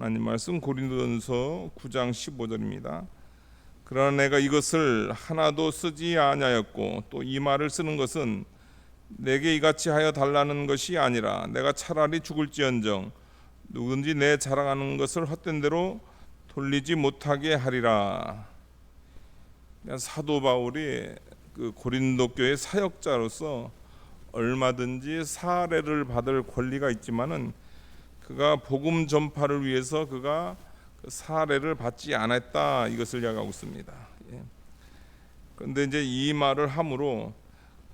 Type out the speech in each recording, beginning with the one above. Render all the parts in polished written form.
하나님 말씀 고린도전서 9장 15절입니다. 그러나 내가 이것을 하나도 쓰지 아니하였고 또 이 말을 쓰는 것은 내게 이같이 하여 달라는 것이 아니라 내가 차라리 죽을지언정 누구든지 내 자랑하는 것을 헛된 대로 돌리지 못하게 하리라. 사도 바울이 그 고린도 교회 사역자로서 얼마든지 사례를 받을 권리가 있지만은 그가 복음 전파를 위해서 그가 그 사례를 받지 않았다, 이것을 이야기하고 있습니다. 그런데 이제 이 말을 함으로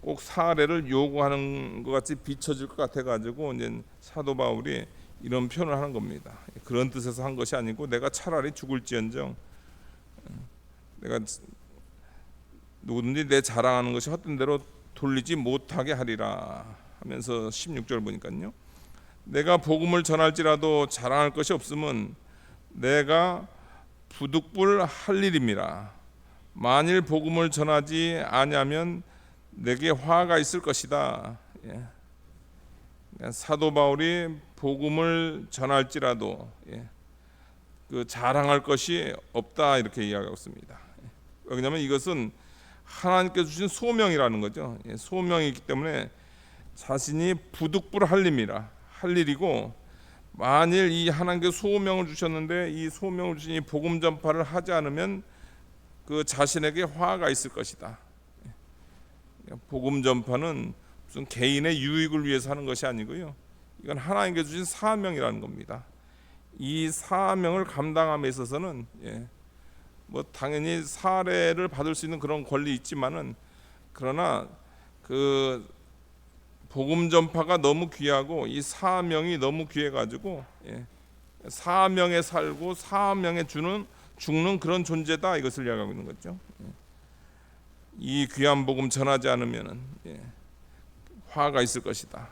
꼭 사례를 요구하는 것 같이 비춰질 것 같아 가지고 이제 사도 바울이 이런 표현을 하는 겁니다. 그런 뜻에서 한 것이 아니고 내가 차라리 죽을지언정 내가 누구든지 내 자랑하는 것이 헛된 대로 돌리지 못하게 하리라 하면서 16절 보니까요, 내가 복음을 전할지라도 자랑할 것이 없으면 내가 부득불 할 일임이라. 만일 복음을 전하지 아니하면 내게 화가 있을 것이다. 사도 바울이 복음을 전할지라도 그 자랑할 것이 없다, 이렇게 이야기하고 있습니다. 왜냐하면 이것은 하나님께서 주신 소명이라는 거죠. 소명이기 때문에 자신이 부득불 할 일이고, 만일 이 하나님께서 소명을 주셨는데 이 소명을 주신 이 복음 전파를 하지 않으면 그 자신에게 화가 있을 것이다. 복음 전파는 무슨 개인의 유익을 위해서 하는 것이 아니고요, 이건 하나님께서 주신 사명이라는 겁니다. 이 사명을 감당함에 있어서는 뭐 당연히 사례를 받을 수 있는 그런 권리 있지만은, 그러나 그 복음 전파가 너무 귀하고 이 사명이 너무 귀해가지고 사명에 살고 사명에 죽는 그런 존재다, 이것을 이야기하고 있는 거죠. 이 귀한 복음 전하지 않으면은 화가 있을 것이다.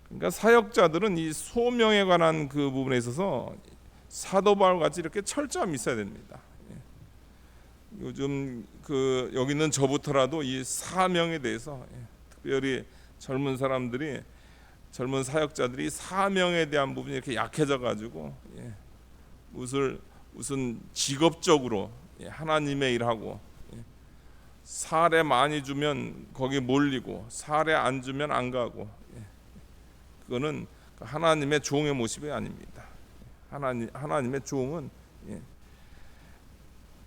그러니까 사역자들은 이 소명에 관한 그 부분에 있어서 사도 바울 같이 이렇게 철저함이 있어야 됩니다. 요즘 그 여기 있는 저부터라도 이 사명에 대해서 특별히 젊은 사람들이, 젊은 사역자들이 사명에 대한 부분이 이렇게 약해져 가지고 무슨 직업적으로 하나님의 일하고 사례 많이 주면 거기 몰리고 사례 안 주면 안 가고, 그거는 하나님의 종의 모습이 아닙니다. 하나님의 종은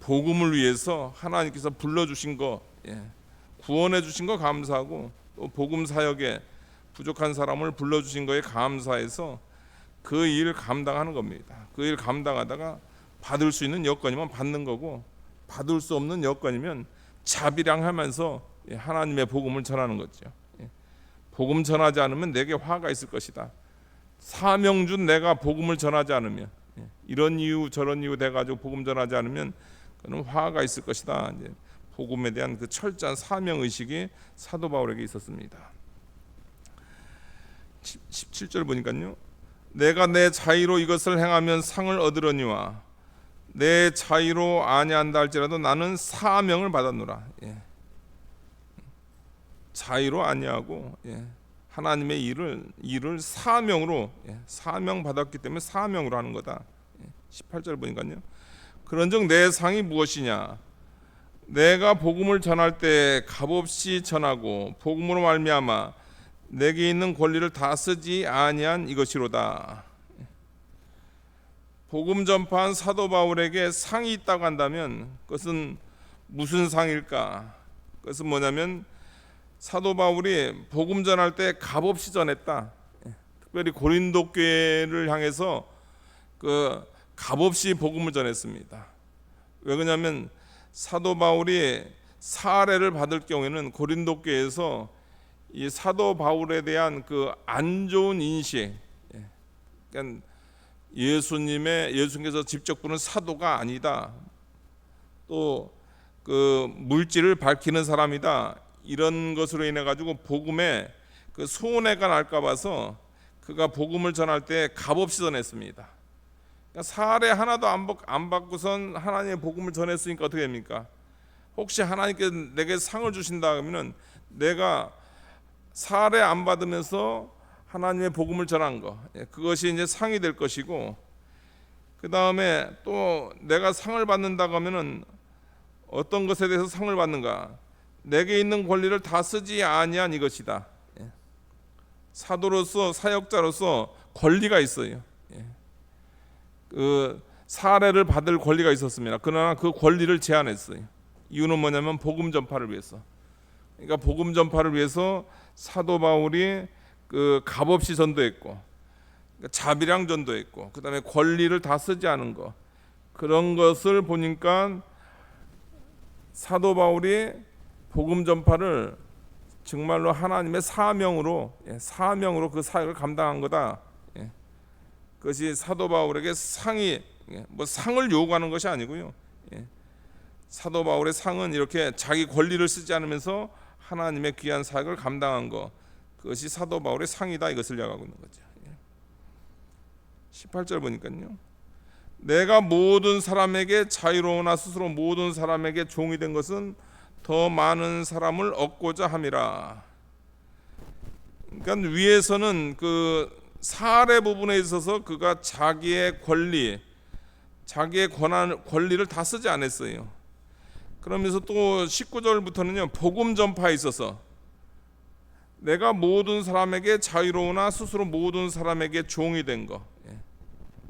복음을 위해서 하나님께서 불러주신 거, 구원해 주신 거 감사하고, 또 복음 사역에 부족한 사람을 불러주신 거에 감사해서 그 일 감당하는 겁니다. 그 일 감당하다가 받을 수 있는 여건이면 받는 거고, 받을 수 없는 여건이면 자비량하면서 하나님의 복음을 전하는 거죠. 복음 전하지 않으면 내게 화가 있을 것이다. 사명 준 내가 복음을 전하지 않으면, 이런 이유 저런 이유 돼가지고 복음 전하지 않으면 그는 화가 있을 것이다. 이제 복음에 대한 그 철저한 사명 의식이 사도 바울에게 있었습니다. 17절 보니까요, 내가 내 자의로 이것을 행하면 상을 얻으려니와 내 자의로 아니한다 할지라도 나는 사명을 받았노라. 자의로 아니하고 하나님의 일을 사명으로, 사명 받았기 때문에 사명으로 하는 거다. 18절 보니까요, 그런즉 내 상이 무엇이냐? 내가 복음을 전할 때 값없이 전하고 복음으로 말미암아 내게 있는 권리를 다 쓰지 아니한 이것이로다. 복음 전파한 사도 바울에게 상이 있다고 한다면 그것은 무슨 상일까? 그것은 뭐냐면 사도 바울이 복음 전할 때 값없이 전했다. 특별히 고린도 교회를 향해서 그 값없이 복음을 전했습니다. 왜 그러냐면 사도 바울이 사례를 받을 경우에는 고린도 교회에서 이 사도 바울에 대한 그 안 좋은 인식, 그러니까 예수님께서 직접 부른 사도가 아니다, 또 그 물질을 밝히는 사람이다, 이런 것으로 인해 가지고 복음에 그 손해가 날까 봐서 그가 복음을 전할 때 값없이 전했습니다. 그러니까 사례 하나도 안 받고선 하나님의 복음을 전했으니까 어떻게 됩니까? 혹시 하나님께서 내게 상을 주신다 그러면은 내가 사례 안 받으면서 하나님의 복음을 전한 거, 그것이 이제 상이 될 것이고, 그 다음에 또 내가 상을 받는다고 하면은 어떤 것에 대해서 상을 받는가? 내게 있는 권리를 다 쓰지 아니한 이것이다. 사도로서 사역자로서 권리가 있어요. 그 사례를 받을 권리가 있었습니다. 그러나 그 권리를 제한했어요. 이유는 뭐냐면 복음 전파를 위해서. 그러니까 복음 전파를 위해서 사도 바울이 그 값없이 전도했고, 그러니까 자비량 전도했고, 그 다음에 권리를 다 쓰지 않은 거, 그런 것을 보니까 사도 바울이 복음 전파를 정말로 하나님의 사명으로 그 사역을 감당한 거다. 그것이 사도 바울에게 상이 뭐 상을 요구하는 것이 아니고요. 사도 바울의 상은 이렇게 자기 권리를 쓰지 않으면서 하나님의 귀한 사역을 감당한 것, 그것이 사도 바울의 상이다, 이것을 이야기하고 있는 거죠. 18절 보니까요. 내가 모든 사람에게 자유로우나 스스로 모든 사람에게 종이 된 것은 더 많은 사람을 얻고자 함이라. 그러니까 위에서는 그 사례 부분에 있어서 그가 자기의 권리, 자기의 권리를 다 쓰지 않았어요. 그러면서 또 19절부터는요, 복음 전파에 있어서 내가 모든 사람에게 자유로우나 스스로 모든 사람에게 종이 된 것,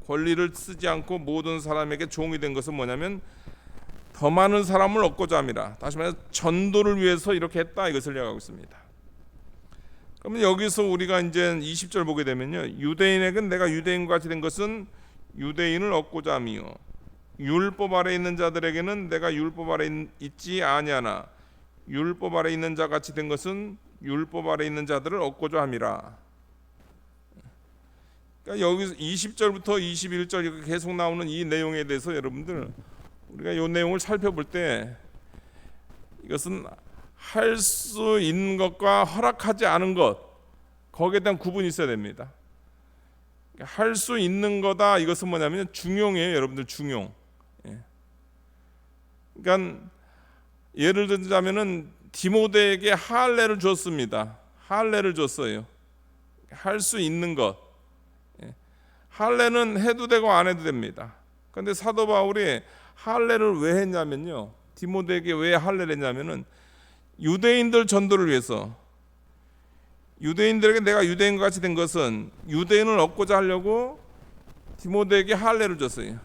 권리를 쓰지 않고 모든 사람에게 종이 된 것은 뭐냐면 더 많은 사람을 얻고자 함이라. 다시 말해서 전도를 위해서 이렇게 했다, 이것을 이야기하고 있습니다. 그러면 여기서 우리가 이제 20절 보게 되면요, 유대인에게는 내가 유대인과 같이 된 것은 유대인을 얻고자 함이요, 율법 아래 있는 자들에게는 내가 율법 아래 있지 아니하나 율법 아래 있는 자 같이 된 것은 율법 아래 있는 자들을 얻고자 함이라. 그러니까 여기서 20절부터 21절 이렇게 계속 나오는 이 내용에 대해서 여러분들 우리가 이 내용을 살펴볼 때 이것은 할 수 있는 것과 허락하지 않은 것, 거기에 대한 구분이 있어야 됩니다. 할 수 있는 거다, 이것은 뭐냐면 중용이에요, 여러분들. 중용. 그러니까 예를 들자면은 디모데에게 할례를 줬습니다. 할례를 줬어요. 할 수 있는 것. 할례는 해도 되고 안 해도 됩니다. 그런데 사도 바울이 할례를 왜 했냐면요, 디모데에게 왜 할례를 했냐면은 유대인들 전도를 위해서, 유대인들에게 내가 유대인과 같이 된 것은 유대인을 얻고자 하려고 디모데에게 할례를 줬어요.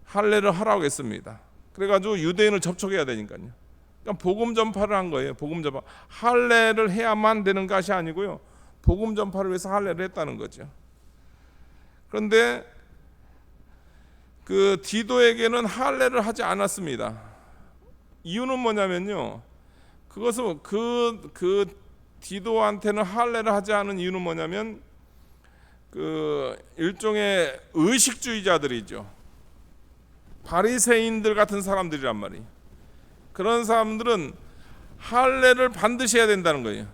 할례를 하라고 했습니다. 그래가지고 유대인을 접촉해야 되니까요. 그러니까 복음 전파를 한 거예요. 복음 전파. 할례를 해야만 되는 것이 아니고요, 복음 전파를 위해서 할례를 했다는 거죠. 그런데 그 디도에게는 할례를 하지 않았습니다. 이유는 뭐냐면요, 그것은 그 디도한테는 할례를 하지 않은 이유는 뭐냐면 그 일종의 의식주의자들이죠. 바리새인들 같은 사람들이란 말이에요. 그런 사람들은 할례를 반드시 해야 된다는 거예요.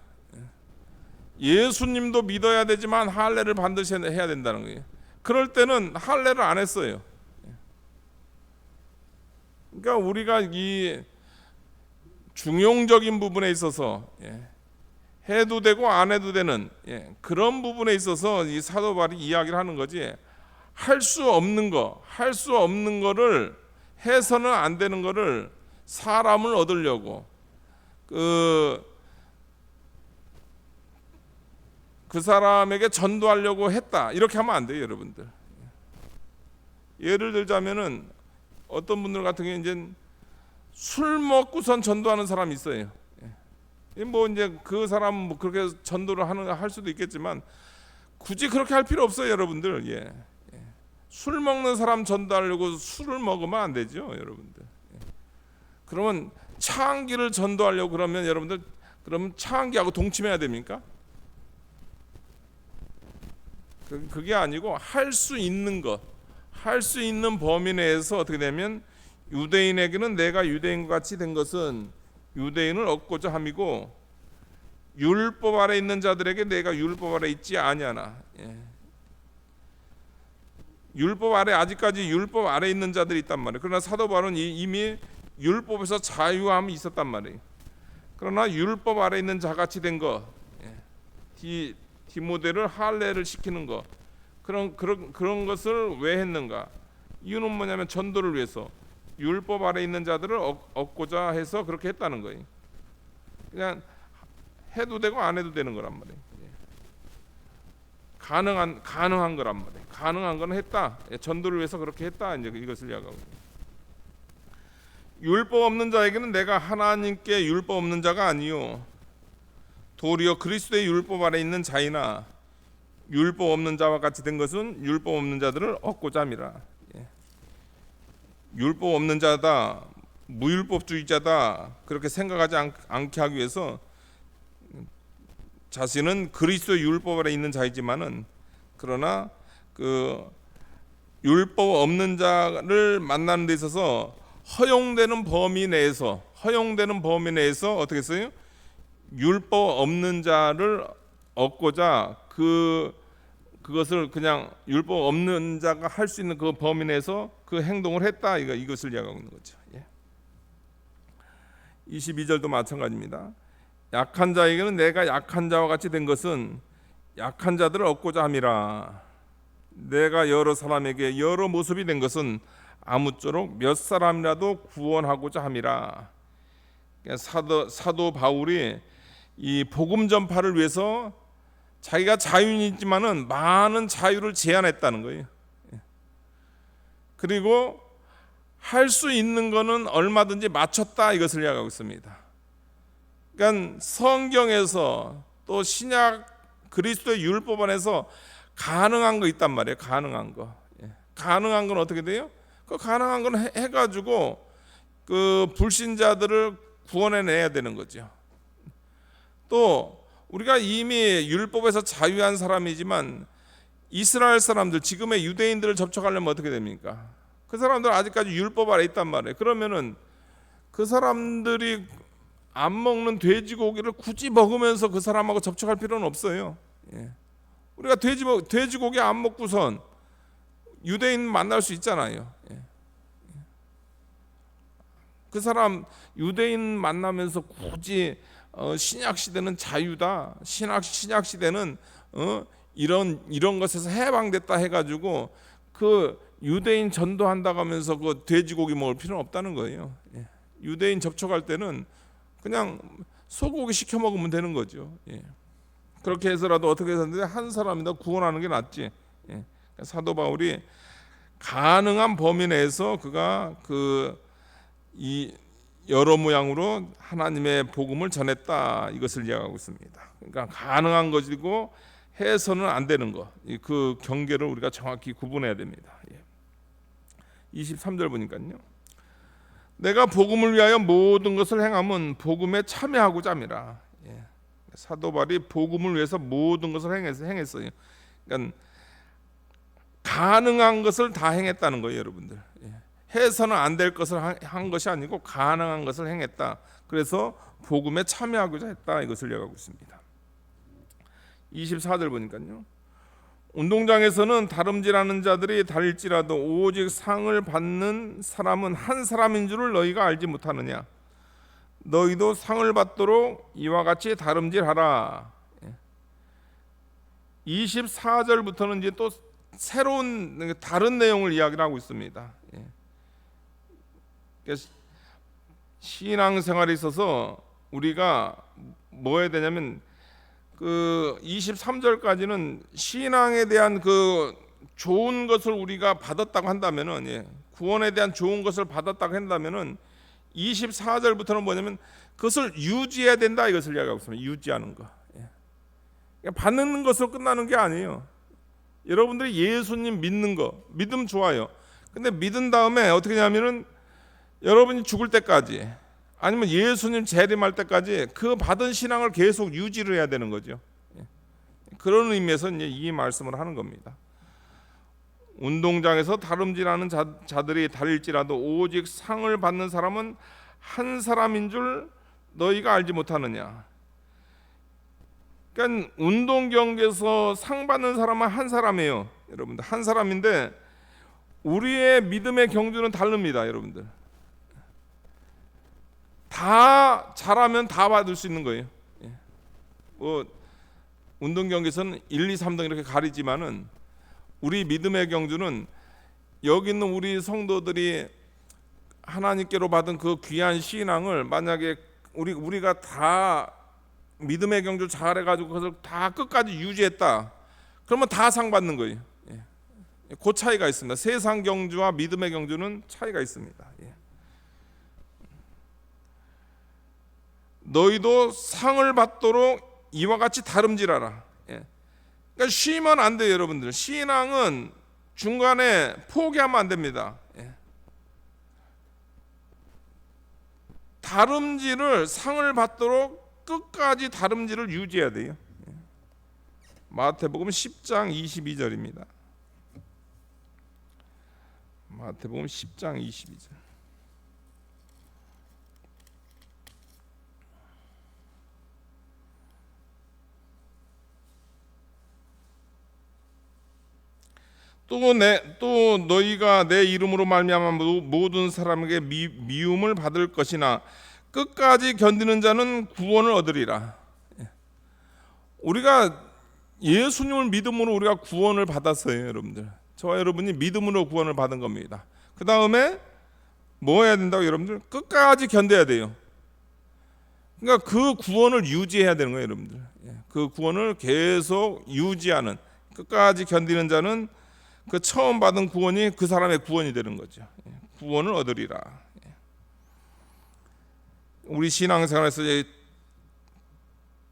예수님도 믿어야 되지만 할례를 반드시 해야 된다는 거예요. 그럴 때는 할례를 안 했어요. 그러니까 우리가 이 중용적인 부분에 있어서 해도 되고 안 해도 되는 그런 부분에 있어서 이 사도 바울이 이야기를 하는 거지, 할 수 없는 거, 할 수 없는 거를 해서는 안 되는 거를 사람을 얻으려고 그 사람에게 전도하려고 했다, 이렇게 하면 안 돼요, 여러분들. 예를 들자면은 어떤 분들 같은 경우에 이제 술 먹고선 전도하는 사람이 있어요. 뭐 이제 그 사람 뭐 그렇게 전도를 할 수도 있겠지만 굳이 그렇게 할 필요 없어요, 여러분들. 술 먹는 사람 전도하려고 술을 먹으면 안 되죠, 여러분들. 그러면 차한기를 전도하려고 그러면 여러분들, 그러면 차한기하고 동침해야 됩니까? 그게 아니고 할 수 있는 것, 할 수 있는 범위 내에서 어떻게 되면 유대인에게는 내가 유대인과 같이 된 것은 유대인을 얻고자 함이고, 율법 아래 있는 자들에게 내가 율법 아래 있지 아니하나. 율법 아래, 아직까지 율법 아래 있는 자들이 있단 말이에요. 그러나 사도 바울은 이미 율법에서 자유함이 있었단 말이에요. 그러나 율법 아래 있는 자같이 된 거, 디모데를 할례를 시키는 거, 그런 것을 왜 했는가? 이유는 뭐냐면 전도를 위해서, 율법 아래 있는 자들을 얻고자 해서 그렇게 했다는 거예요. 그냥 해도 되고 안 해도 되는 거란 말이에요. 가능한 거란 말이에요. 가능한 거는 했다. 전도를 위해서 그렇게 했다. 이제 이것을 이야기하고. 율법 없는 자에게는 내가 하나님께 율법 없는 자가 아니요 도리어 그리스도의 율법 아래 있는 자이나 율법 없는 자와 같이 된 것은 율법 없는 자들을 얻고자 함이라. 율법 없는 자다, 무율법주의자다 그렇게 생각하지 않게 하기 위해서 자신은 그리스도의 율법 아래 있는 자이지만은 그러나 그 율법 없는 자를 만나는 데 있어서 허용되는 범위 내에서 어떻게 했어요? 율법 없는 자를 얻고자 그것을 그냥 율법 없는 자가 할 수 있는 그 범위 내에서 그 행동을 했다. 이것을 이야기하고 있는 거죠. 22절도 마찬가지입니다. 약한 자에게는 내가 약한 자와 같이 된 것은 약한 자들을 얻고자 함이라. 내가 여러 사람에게 여러 모습이 된 것은 아무쪼록 몇 사람이라도 구원하고자 함이라. 사도 바울이 이 복음 전파를 위해서 자기가 자유인이지만은 많은 자유를 제한했다는 거예요. 그리고 할 수 있는 거는 얼마든지 맞췄다 이것을 이야기하고 있습니다. 그러니까 성경에서 또 신약 그리스도의 율법 안에서 가능한 거 있단 말이에요. 가능한 거. 가능한 건 어떻게 돼요? 그 가능한 건 해가지고 그 불신자들을 구원해내야 되는 거죠. 또 우리가 이미 율법에서 자유한 사람이지만 이스라엘 사람들, 지금의 유대인들을 접촉하려면 어떻게 됩니까? 그 사람들 아직까지 율법 아래 있단 말이에요. 그러면은 그 사람들이 안 먹는 돼지고기를 굳이 먹으면서 그 사람하고 접촉할 필요는 없어요. 우리가 돼지고기 안 먹고선 유대인 만날 수 있잖아요. 그 사람 유대인 만나면서 굳이 신약 시대는 자유다. 신약 시대는 이런 것에서 해방됐다 해가지고 그 유대인 전도한다고 하면서 그 돼지고기 먹을 필요는 없다는 거예요. 유대인 접촉할 때는 그냥 소고기 시켜 먹으면 되는 거죠. 그렇게 해서라도 어떻게 해서든지 한 사람이나 구원하는 게 낫지. 사도 바울이 가능한 범위 내에서 그가 이 여러 모양으로 하나님의 복음을 전했다 이것을 이야기하고 있습니다. 그러니까 가능한 것이고 해서는 안 되는 것, 그 경계를 우리가 정확히 구분해야 됩니다. 23절 보니까요. 내가 복음을 위하여 모든 것을 행함은 복음에 참여하고자 함이라. 사도 바울이 복음을 위해서 모든 것을 행했어요. 그러니까 가능한 것을 다 행했다는 거예요, 여러분들. 해서는 안 될 것을 한 것이 아니고 가능한 것을 행했다. 그래서 복음에 참여하고자 했다. 이것을 이야기하고 있습니다. 24절 보니까요. 운동장에서는 다름질하는 자들이 다릴지라도 오직 상을 받는 사람은 한 사람인 줄을 너희가 알지 못하느냐. 너희도 상을 받도록 이와 같이 다름질하라. 24절부터는 이제 또 새로운 다른 내용을 이야기를 하고 있습니다. 신앙생활에 있어서 우리가 뭐 해야 되냐면 그 23절까지는 신앙에 대한 그 좋은 것을 우리가 받았다고 한다면은 구원에 대한 좋은 것을 받았다고 한다면은 24절부터는 뭐냐면 그것을 유지해야 된다 이것을 이야기하고 있습니다. 유지하는 거. 받는 것으로 끝나는 게 아니에요. 여러분들이 예수님 믿는 거, 믿음 좋아요. 근데 믿은 다음에 어떻게 하냐면은 여러분이 죽을 때까지 아니면 예수님 재림할 때까지 그 받은 신앙을 계속 유지를 해야 되는 거죠. 그런 의미에서 이제 이 말씀을 하는 겁니다. 운동장에서 다름질하는 자들이 다릴지라도 오직 상을 받는 사람은 한 사람인 줄 너희가 알지 못하느냐. 그러니까 운동 경기에서 상 받는 사람은 한 사람이에요. 여러분들 한 사람인데 우리의 믿음의 경주는 다릅니다. 여러분들 다 잘하면 다 받을 수 있는 거예요. 뭐 운동 경기에서는 1, 2, 3등 이렇게 가리지만은 우리 믿음의 경주는 여기 있는 우리 성도들이 하나님께로 받은 그 귀한 신앙을 만약에 우리가 다 믿음의 경주 잘해가지고 그것을 다 끝까지 유지했다, 그러면 다 상 받는 거예요. 그 차이가 있습니다. 세상 경주와 믿음의 경주는 차이가 있습니다. 너희도 상을 받도록 이와 같이 다름질하라. 그러니까 쉬면 안 돼요, 여러분들. 신앙은 중간에 포기하면 안 됩니다. 다름질을, 상을 받도록 끝까지 다름질을 유지해야 돼요. 마태복음 10장 22절입니다. 마태복음 10장 22절. 또 너희가 내 이름으로 말미암아 모든 사람에게 미움을 받을 것이나 끝까지 견디는 자는 구원을 얻으리라. 우리가 예수님을 믿음으로 우리가 구원을 받았어요, 여러분들. 저와 여러분이 믿음으로 구원을 받은 겁니다. 그 다음에 뭐 해야 된다고, 여러분들? 끝까지 견뎌야 돼요. 그러니까 그 구원을 유지해야 되는 거예요, 여러분들. 그 구원을 계속 유지하는, 끝까지 견디는 자는 그 처음 받은 구원이 그 사람의 구원이 되는 거죠. 구원을 얻으리라. 우리 신앙생활에서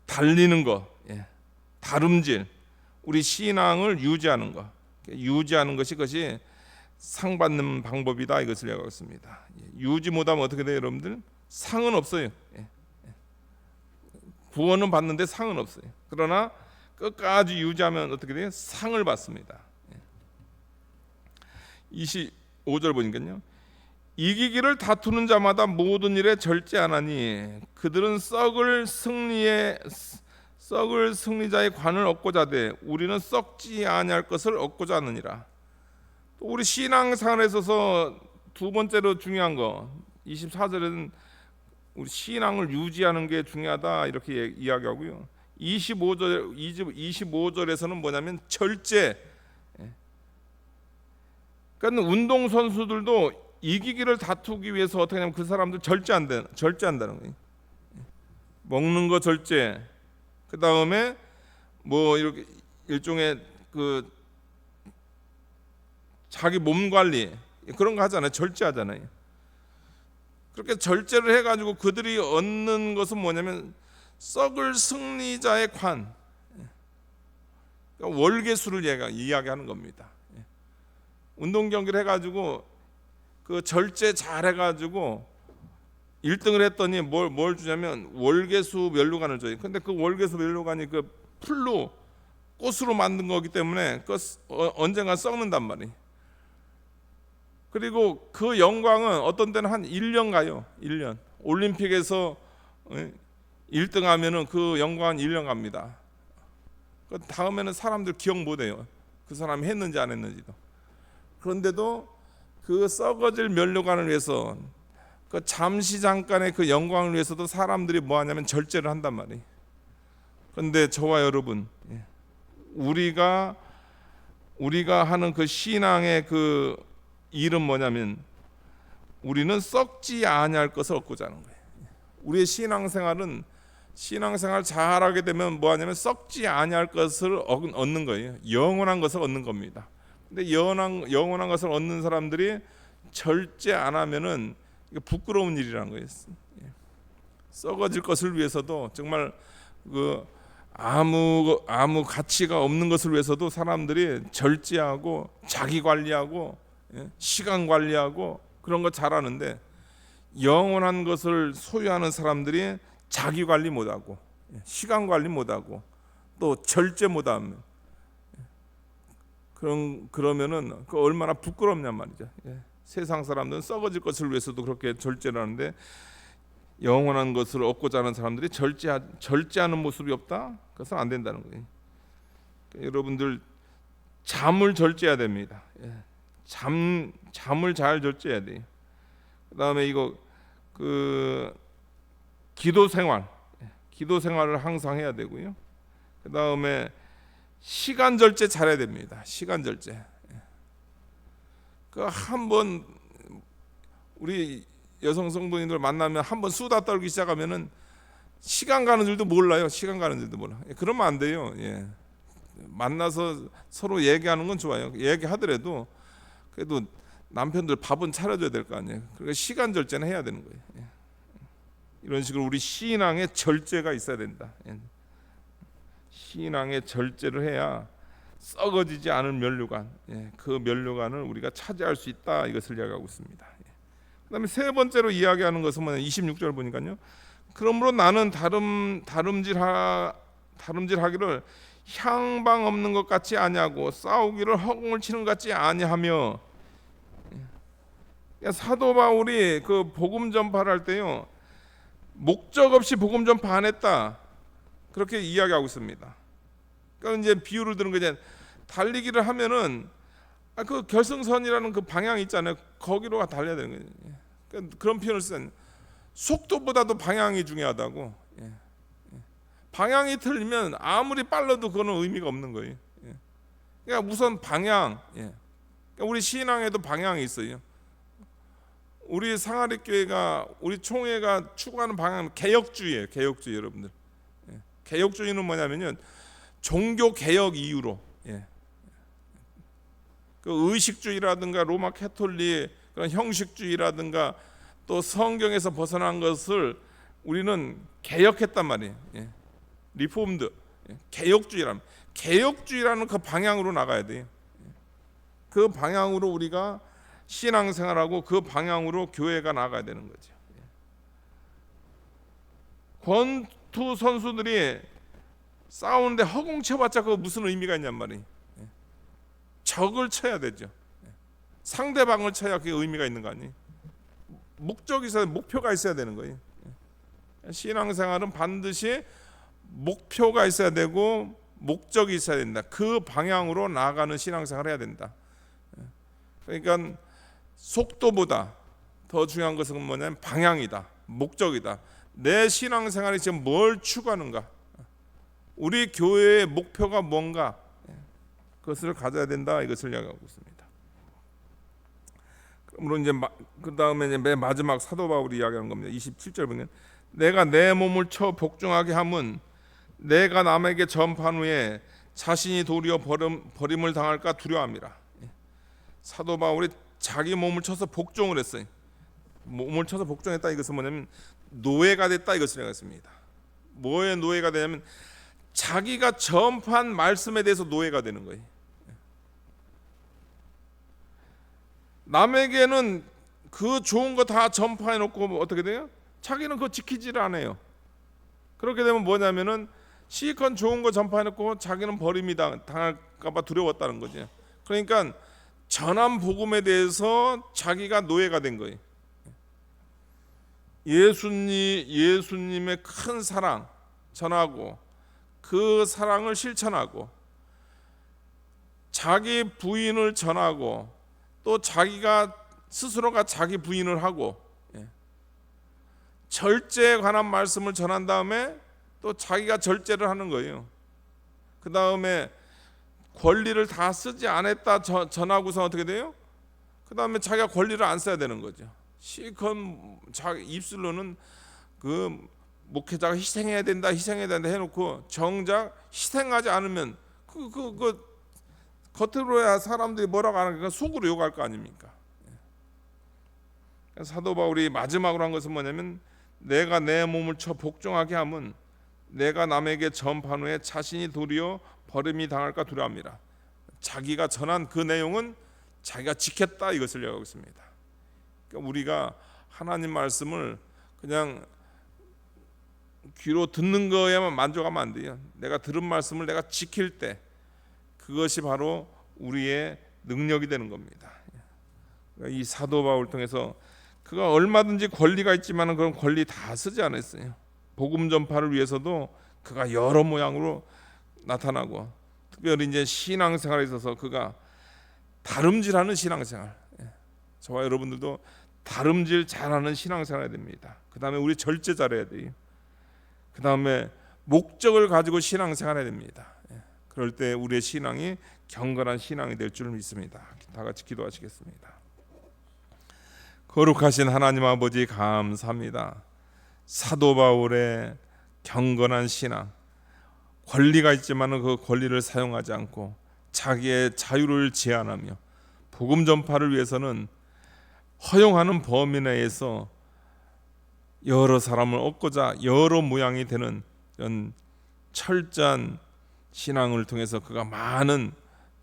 달리는 거, 다름질, 우리 신앙을 유지하는 거, 유지하는 것이 그것이 상 받는 방법이다, 이것을 얘기하고 있습니다. 유지 못하면 어떻게 돼요, 여러분들? 상은 없어요. 구원은 받는데 상은 없어요. 그러나 끝까지 유지하면 어떻게 돼요? 상을 받습니다. 25절 보니까요, 이기기를 다투는 자마다 모든 일에 절제하나니 그들은 썩을 승리자의 관을 얻고자 하되 우리는 썩지 아니할 것을 얻고자 하느니라. 또 우리 신앙생활에 있어서 두 번째로 중요한 거, 24절에는 우리 신앙을 유지하는 게 중요하다, 이렇게 이야기하고요. 25절에서는 뭐냐면 절제. 그러니까 운동 선수들도 이기기를 다투기 위해서 어떻게 하냐면 그 사람들 절제한다는 거예요. 먹는 거 절제. 그 다음에 뭐 이렇게 일종의 그 자기 몸 관리 그런 거 하잖아요. 절제하잖아요. 그렇게 절제를 해가지고 그들이 얻는 것은 뭐냐면 썩을 승리자의 관, 그러니까 월계수를 이야기하는 겁니다. 운동 경기를 해가지고 그 절제 잘 해가지고 1등을 했더니 뭘 주냐면 월계수 면류관을 줘요. 근데 그 월계수 면류관이 그 풀로 꽃으로 만든 거기 때문에 언젠가 썩는단 말이에요. 그리고 그 영광은 어떤 때는 한 1년 가요. 1년. 올림픽에서 1등 하면은 그 영광은 1년 갑니다. 그 다음에는 사람들 기억 못 해요. 그 사람이 했는지 안 했는지도. 그런데도 그 썩어질 면류관을 위해서, 그 잠시 잠깐의 그 영광을 위해서도 사람들이 뭐 하냐면 절제를 한단 말이에요. 그런데 저와 여러분, 우리가 하는 그 신앙의 그 일은 뭐냐면 우리는 썩지 아니할 것을 얻고자 하는 거예요. 우리의 신앙생활은 신앙생활 잘하게 되면 뭐 하냐면 썩지 아니할 것을 얻는 거예요. 영원한 것을 얻는 겁니다. 근데 영원한 것을 얻는 사람들이 절제 안 하면은 부끄러운 일이라는 거예요. 썩어질 것을 위해서도, 정말 그 아무 가치가 없는 것을 위해서도 사람들이 절제하고 자기 관리하고 시간 관리하고 그런 거 잘하는데, 영원한 것을 소유하는 사람들이 자기 관리 못하고 시간 관리 못하고 또 절제 못하면 그러면은 그 얼마나 부끄럽냔 말이죠. 세상 사람들은 썩어질 것을 위해서도 그렇게 절제를 하는데, 영원한 것을 얻고자 하는 사람들이 절제하는 모습이 없다? 그것은 안 된다는 거예요. 여러분들 잠을 절제해야 됩니다. 잠을 잘 절제해야 돼요. 그다음에 이거 그 기도 생활을 항상 해야 되고요. 그다음에 시간 절제 잘해야 됩니다. 시간 절제. 그 한번 우리 여성 성도님들 만나면 한번 수다 떨기 시작하면은 시간 가는 줄도 몰라요. 시간 가는 줄도 몰라. 그러면 안 돼요. 예. 만나서 서로 얘기하는 건 좋아요. 얘기하더라도 그래도 남편들 밥은 차려줘야 될 거 아니에요. 그러니까 시간 절제는 해야 되는 거예요. 예. 이런 식으로 우리 신앙에 절제가 있어야 된다. 예. 신앙의 절제를 해야 썩어지지 않은 면류관, 예. 그 면류관을 우리가 차지할 수 있다. 이것을 이야기하고 있습니다. 예. 그다음에 세 번째로 이야기하는 것은 뭐냐? 26절 보니까요. 그러므로 나는 다름질하기를 향방 없는 것 같지 아니하고 싸우기를 허공을 치는 것 같지 아니하며. 사도 바울이 그 복음 전파를 할 때요, 목적 없이 복음 전파 안 했다, 그렇게 이야기하고 있습니다. 그러니까 이제 비유를 드는 거죠. 달리기를 하면은 그 결승선이라는 그 방향이 있잖아요. 거기로 달려야 되는 거예요. 그러니까 그런 표현을 쓴, 속도보다도 방향이 중요하다고. 방향이 틀리면 아무리 빨라도 그거는 의미가 없는 거예요. 그러니까 우선 방향. 그러니까 우리 신앙에도 방향이 있어요. 우리 상하리 교회가, 우리 총회가 추구하는 방향은 개혁주의예요. 개혁주의. 여러분들, 개혁주의는 뭐냐면요, 종교 개혁 이유로, 그 의식주의라든가 로마 캐톨릭 그런 형식주의라든가 또 성경에서 벗어난 것을 우리는 개혁했단 말이에요. 리폼드, 개혁주의라면, 개혁주의라는 그 방향으로 나가야 돼요. 그 방향으로 우리가 신앙생활하고 그 방향으로 교회가 나가야 되는 거죠. 권투 선수들이 싸우는데 허공 쳐봤자 그거 무슨 의미가 있냔 말이에요. 적을 쳐야 되죠. 상대방을 쳐야 그게 의미가 있는 거 아니에요. 목적이 있어야, 목표가 있어야 되는 거예요. 신앙생활은 반드시 목표가 있어야 되고 목적이 있어야 된다. 그 방향으로 나아가는 신앙생활을 해야 된다. 그러니까 속도보다 더 중요한 것은 뭐냐면 방향이다, 목적이다. 내 신앙생활이 지금 뭘 추구하는가, 우리 교회의 목표가 뭔가, 그것을 가져야 된다. 이것을 이야기하고 있습니다. 그러므로 이제 그 다음에 이제 맨 마지막 사도 바울이 이야기하는 겁니다. 27절 보면, 내가 내 몸을 쳐 복종하게 함은 내가 남에게 전파한 후에 자신이 도리어 버림을 당할까 두려워함이라. 사도 바울이 자기 몸을 쳐서 복종을 했어요. 몸을 쳐서 복종했다. 이것은 뭐냐면 노예가 됐다. 이것을 얘기했습니다. 뭐에 노예가 되냐면 자기가 전파한 말씀에 대해서 노예가 되는 거예요. 남에게는 그 좋은 거 다 전파해 놓고 어떻게 돼요? 자기는 그거 지키지를 않아요. 그렇게 되면 뭐냐면은 시컷 좋은 거 전파해 놓고 자기는 버림이 당할까 봐 두려웠다는 거죠. 그러니까 전한 복음에 대해서 자기가 노예가 된 거예요. 예수님의 큰 사랑 전하고 그 사랑을 실천하고 자기 부인을 전하고 또 자기가 스스로가 자기 부인을 하고 절제에 관한 말씀을 전한 다음에 또 자기가 절제를 하는 거예요. 그 다음에 권리를 다 쓰지 않았다 전하고서 어떻게 돼요? 그 다음에 자기가 권리를 안 써야 되는 거죠. 실컷 자기 입술로는 그 목회자가 희생해야 된다 해놓고 정작 희생하지 않으면 그 겉으로야 사람들이 뭐라고 안 하니까 속으로 욕할 거 아닙니까? 사도 바울이 마지막으로 한 것은 뭐냐면 내가 내 몸을 쳐 복종하게 함은 내가 남에게 전파한 후에 자신이 도리어 버림이 당할까 두려워합니다. 자기가 전한 그 내용은 자기가 지켰다. 이것을 얘기하고 있습니다. 그러니까 우리가 하나님 말씀을 그냥 귀로 듣는 거에만 만족하면 안 돼요. 내가 들은 말씀을 내가 지킬 때 그것이 바로 우리의 능력이 되는 겁니다. 그러니까 이 사도 바울 통해서 그가 얼마든지 권리가 있지만 그런 권리 다 쓰지 않았어요. 복음 전파를 위해서도 그가 여러 모양으로 나타나고 특별히 이제 신앙생활에 있어서 그가 다름질하는 신앙생활. 저와 여러분들도 다름질 잘하는 신앙생활 해야 됩니다. 그 다음에 우리 절제 잘해야 돼요. 그 다음에 목적을 가지고 신앙생활 해야 됩니다. 그럴 때 우리의 신앙이 경건한 신앙이 될 줄 믿습니다. 다 같이 기도하시겠습니다. 거룩하신 하나님 아버지 감사합니다. 사도 바울의 경건한 신앙, 권리가 있지만 그 권리를 사용하지 않고 자기의 자유를 제한하며 복음 전파를 위해서는 허용하는 범위 내에서 여러 사람을 얻고자 여러 모양이 되는 이런 철저한 신앙을 통해서 그가 많은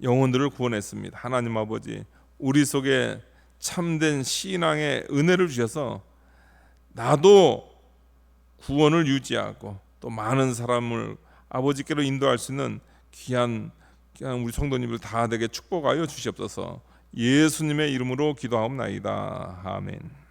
영혼들을 구원했습니다. 하나님 아버지, 우리 속에 참된 신앙의 은혜를 주셔서 나도 구원을 유지하고 또 많은 사람을 아버지께로 인도할 수 있는 귀한 우리 성도님들 다 되게 축복하여 주시옵소서. 예수님의 이름으로 기도하옵나이다. 아멘.